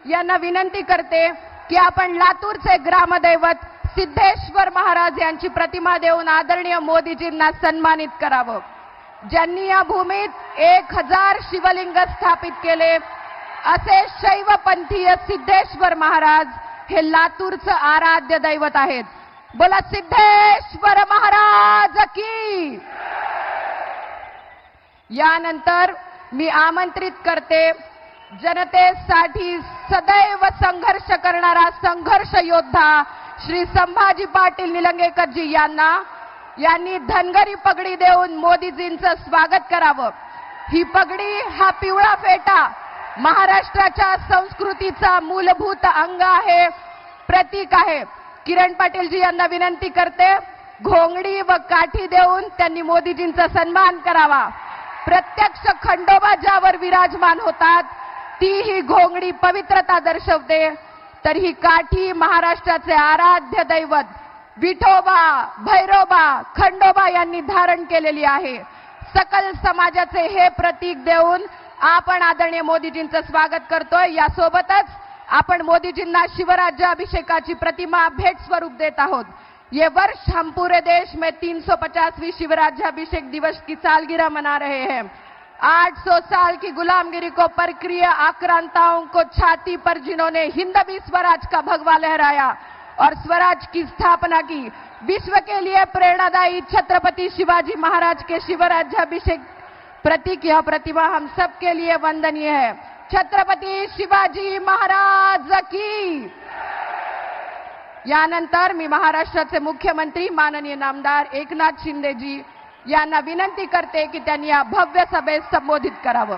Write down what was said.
यांना विनंती करते की आपण लातूरचे ग्रामदैवत सिद्धेश्वर महाराज यांची प्रतिमा देऊन आदरणीय मोदीजींना सन्मानित करावं, ज्यांनी या भूमीत 1000 शिवलिंग स्थापित केले असे शैवपंथीय सिद्धेश्वर महाराज हे लातूरचं आराध्य दैवत आहेत। बोला सिद्धेश्वर महाराज की। यानंतर मी आमंत्रित करते जनतेसाठी सदैव संघर्ष करणारा संघर्ष योद्धा श्री संभाजी पाटील निलंगेकरजी यांनी धनगरी पगडी देऊन मोदीजींचं स्वागत करावं। ही पगडी हा पिवळा फेटा महाराष्ट्राच्या संस्कृतीचा मूलभूत अंग आहे, प्रतीक आहे। किरण पाटीलजी यांना विनंती करते घोंगडी व काठी देऊन त्यांनी मोदीजींचा सन्मान करावा। प्रत्यक्ष खंडोबा ज्यावर विराजमान होतात ती ही घोंगडी पवित्रता दर्शवते, तर ही काठी महाराष्ट्राचे आराध्य दैवत विठोबा, भैरोबा, खंडोबा यांनी धारण केलेली आहे। सकल समाजाचे हे प्रतीक देऊन आपण आदरणीय मोदीजींचं स्वागत करतोय। यासोबतच आपण मोदीजींना शिवराज्याभिषेकाची प्रतिमा भेट स्वरूप देत आहोत। ये वर्ष हम पूरे देश में 350वीं शिवराज्याभिषेक दिवस की सालगिरह मना रहे हैं। 800 साल की गुलामगिरी को परक्रिया आक्रांताओं को छाती पर जिन्होंने हिंदवी स्वराज का भगवा लहराया और स्वराज की स्थापना की, विश्व के लिए प्रेरणादायी छत्रपति शिवाजी महाराज के शिवराज्याभिषेक प्रतीक यह प्रतिमा हम सबके लिए वंदनीय है। छत्रपति शिवाजी महाराज की। यानंतर मी महाराष्ट्राचे मुख्यमंत्री माननीय नामदार एकनाथ शिंदेजी यांना विनंती करते की त्यांनी या भव्य सभेस संबोधित करावं।